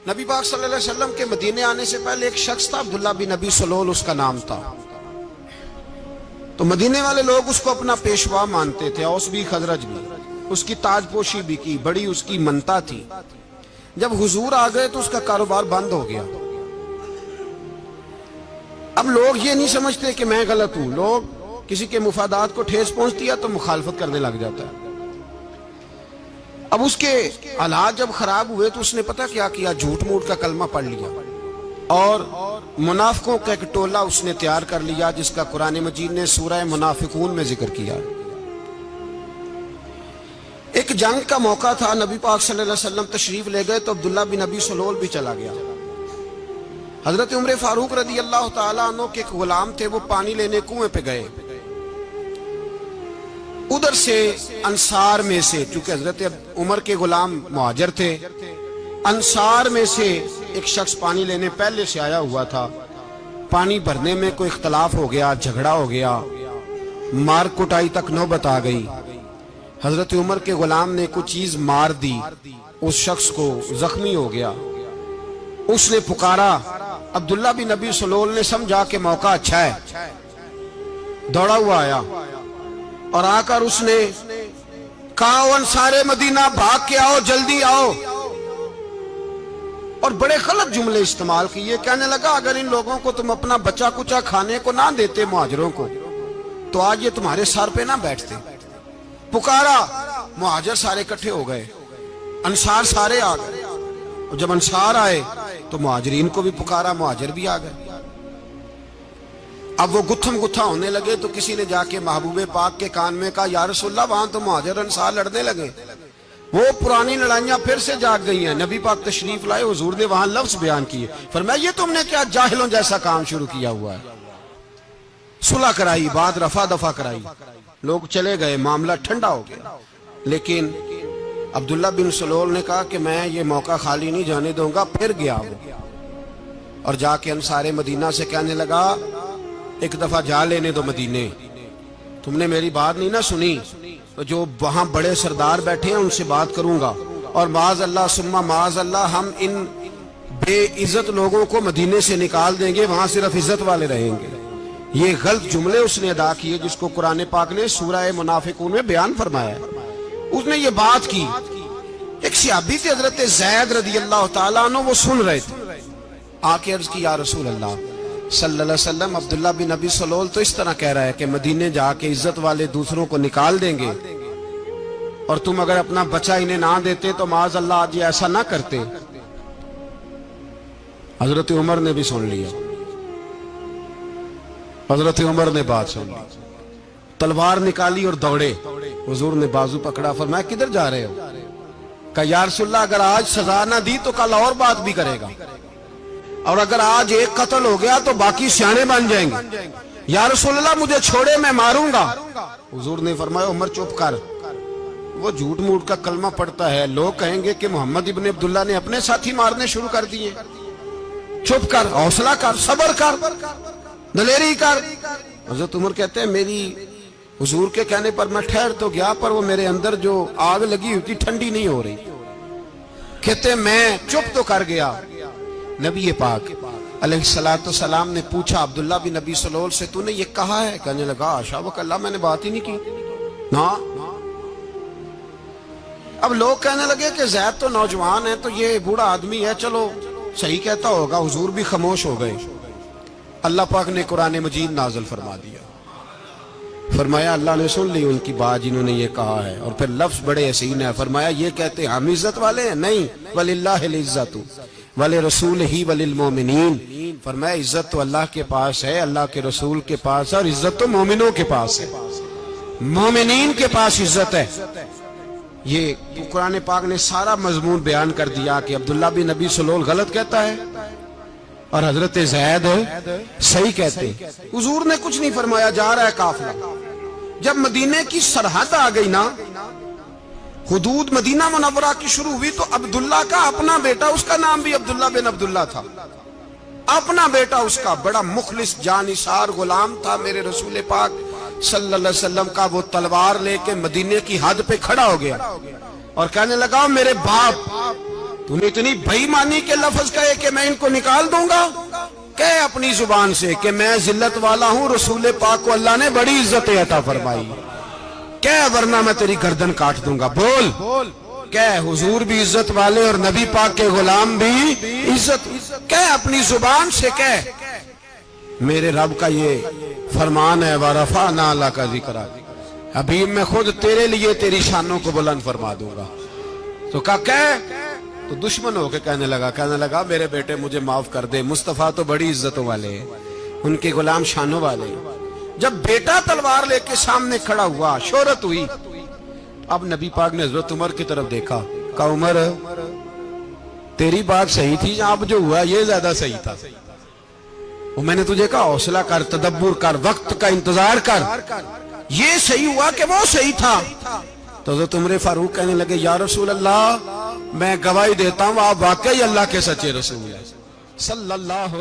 نبی پاک صلی اللہ علیہ وسلم کے مدینے آنے سے پہلے ایک شخص تھا، عبداللہ بن ابی سلول اس کا نام تھا۔ تو مدینے والے لوگ اس کو اپنا پیشوا مانتے تھے، اوس بھی خزرج بھی، اس کی تاج پوشی بھی کی، بڑی اس کی منتا تھی۔ جب حضور آ گئے تو اس کا کاروبار بند ہو گیا۔ اب لوگ یہ نہیں سمجھتے کہ میں غلط ہوں، لوگ کسی کے مفادات کو ٹھیس پہنچتی ہے تو مخالفت کرنے لگ جاتا ہے۔ اب اس کے حالات جب خراب ہوئے تو اس نے پتہ کیا کیا، جھوٹ موٹ کا کلمہ پڑھ لیا اور منافقوں کا ایک ٹولہ اس نے تیار کر لیا، جس کا قرآن مجید نے سورہ منافقون میں ذکر کیا۔ ایک جنگ کا موقع تھا، نبی پاک صلی اللہ علیہ وسلم تشریف لے گئے تو عبداللہ بن ابی سلول بھی چلا گیا۔ حضرت عمر فاروق رضی اللہ تعالیٰ عنہ کے ایک غلام تھے، وہ پانی لینے کنویں پہ گئے۔ ادھر سے انصار میں سے، چونکہ حضرت عمر کے غلام مہاجر تھے، انصار میں سے ایک شخص پانی لینے پہلے سے آیا ہوا تھا۔ پانی بھرنے میں کوئی اختلاف ہو گیا، جھگڑا ہو گیا، مار کٹائی تک نوبت آ گئی۔ حضرت عمر کے غلام نے کچھ چیز مار دی، اس شخص کو زخمی ہو گیا۔ اس نے پکارا، عبداللہ بن ابی سلول نے سمجھا کہ موقع اچھا ہے، دوڑا ہوا آیا اور آ کر اس نے کہا، انصار مدینہ بھاگ کے آؤ، جلدی آؤ، اور بڑے غلط جملے استعمال کیے۔ کہنے لگا، اگر ان لوگوں کو تم اپنا بچا کچا کھانے کو نہ دیتے مہاجروں کو تو آج یہ تمہارے سر پہ نہ بیٹھتے۔ پکارا، مہاجر سارے اکٹھے ہو گئے، انصار سارے آ گئے، اور جب انصار آئے تو مہاجرین کو بھی پکارا، مہاجر بھی آ گئے۔ اب وہ گتھم گتھا ہونے لگے تو کسی نے جا کے محبوب پاک کے کان میں کہا، یا رسول اللہ، وہاں تو مہاجر انصار لڑنے لگے، وہ پرانی لڑائیاں پھر سے جاگ گئی ہیں۔ نبی پاک تشریف لائے، حضور نے وہاں لفظ بیان کیے، فرمایا، یہ تم نے کیا جاہلوں جیسا کام شروع کیا ہوا ہے۔ صلح کرائی، بعد رفع دفع کرائی، لوگ چلے گئے، معاملہ ٹھنڈا ہو گیا۔ لیکن عبداللہ بن سلول نے کہا کہ میں یہ موقع خالی نہیں جانے دوں گا۔ پھر گیا وہ اور جا کے انصار مدینہ سے کہنے لگا، ایک دفعہ جا لینے دو مدینے، تم نے میری بات نہیں نہ سنی، تو جو وہاں بڑے سردار بیٹھے ہیں ان سے بات کروں گا، اور معاذ اللہ ثم معاذ اللہ ہم ان بے عزت لوگوں کو مدینے سے نکال دیں گے، وہاں صرف عزت والے رہیں گے۔ یہ غلط جملے اس نے ادا کیے جس کو قرآن پاک نے سورہ منافقون میں بیان فرمایا ہے۔ اس نے یہ بات کی۔ ایک صحابی تھے حضرت زید رضی اللہ تعالیٰ عنہ، وہ سن رہے تھے، آ کے عرض کی، یا رسول اللہ صلی اللہ علیہ وسلم، عبداللہ بن ابی سلول تو اس طرح کہہ رہا ہے کہ مدینے جا کے عزت والے دوسروں کو نکال دیں گے، اور تم اگر اپنا بچہ انہیں نہ دیتے تو معاذ اللہ آج یہ ایسا نہ کرتے۔ حضرت عمر نے بھی سن لیا، حضرت عمر نے بات سن لی، تلوار نکالی اور دوڑے۔ حضور نے بازو پکڑا، فرمایا، کدھر جا رہے ہو؟ کہا، یا رسول اللہ، اگر آج سزا نہ دی تو کل اور بات بھی کرے گا، اور اگر آج ایک قتل ہو گیا تو باقی سیانے بن جائیں گے۔ یا رسول اللہ، مجھے چھوڑے، میں ماروں گا۔ حضور نے فرمایا، عمر چپ کر، وہ جھوٹ موٹ کا کلمہ پڑھتا ہے، لوگ کہیں گے کہ محمد ابن عبداللہ نے اپنے ساتھی مارنے شروع کر دیے۔ چپ کر، حوصلہ کر، صبر کر، دلیری کر۔ حضرت عمر کہتے ہیں، میری حضور کے کہنے پر میں ٹھہر تو گیا، پر وہ میرے اندر جو آگ لگی ہوئی تھی ٹھنڈی نہیں ہو رہی۔ کہتے ہیں میں چپ تو کر گیا۔ نبی پاک علیہ السلام نے پوچھا عبداللہ بن ابی سلول سے، تو نے یہ کہا ہے؟ کہنے لگا، حاشا وکلا، میں نے بات ہی نہیں کی نا۔ اب لوگ کہنے لگے کہ زید تو نوجوان ہے، تو یہ بوڑھا آدمی ہے، چلو صحیح کہتا ہوگا۔ حضور بھی خاموش ہو گئے۔ اللہ پاک نے قرآن مجید نازل فرما دیا، فرمایا، اللہ نے سن لی ان کی بات جنہوں نے یہ کہا ہے، اور پھر لفظ بڑے حسین ہے، فرمایا، یہ کہتے ہم عزت والے ہیں؟ نہیں، وَلِلَّهِ الْعِزَّةُ وَلِرَسُولِهِ وَلِلْمُؤْمِنِينَ، فرمایا عزت تو اللہ کے پاس ہے، اللہ کے رسول کے پاس ہے، اور عزت تو مومنوں کے پاس ہے، مومنین کے پاس عزت ہے۔ یہ قرآن پاک نے سارا مضمون بیان کر دیا کہ عبداللہ بن ابی سلول غلط کہتا ہے اور حضرت زید صحیح کہتے۔ حضور نے کچھ نہیں فرمایا، جا رہا ہے قافلہ۔ جب مدینے کی سرحد آ گئی نا، حدود مدینہ منورہ کی شروع ہوئی، تو عبداللہ کا اپنا بیٹا، اس کا نام بھی عبداللہ بن عبداللہ تھا، اپنا بیٹا اس کا بڑا مخلص جانثار غلام تھا میرے رسول پاک صلی اللہ علیہ وسلم کا۔ وہ تلوار لے کے مدینے کی حد پہ کھڑا ہو گیا اور کہنے لگا، میرے باپ تو نے اتنی بےایمانی کے لفظ کہے کہ میں ان کو نکال دوں گا؟ کہے اپنی زبان سے کہ میں ذلت والا ہوں، رسول پاک کو اللہ نے بڑی عزت عطا فرمائی، کہے ورنہ میں تیری گردن کاٹ دوں گا۔ بول کہے حضور بھی عزت والے اور نبی پاک کے غلام بھی عزت، کہے اپنی زبان سے کہے میرے رب کا یہ فرمان ہے وَرَفَعْنَا لَكَ ذِكْرَكَ، حبیب میں خود تیرے لیے تیری شانوں کو بلند فرما دوں گا۔ تو کہے تو دشمن ہو کے کہنے لگا میرے بیٹے مجھے معاف کر دے، مصطفیٰ تو بڑی عزتوں والے ہیں، ان کے غلام شانوں والے ہیں۔ جب بیٹا تلوار لے کے سامنے کھڑا ہوا، شہرت ہوئی، اب نبی پاک نے حضرت عمر کی طرف دیکھا، کہا عمر تیری بات صحیح تھی، اب جو ہوا یہ زیادہ صحیح تھا، وہ میں نے تجھے کہا حوصلہ کر، تدبر کر، وقت کا انتظار کر، یہ صحیح ہوا کہ وہ صحیح تھا۔ تو حضرت عمر فاروق کہنے لگے یا رسول اللہ میں گواہی دیتا ہوں آپ واقعی اللہ کے سچے رسول ہیں صلی اللہ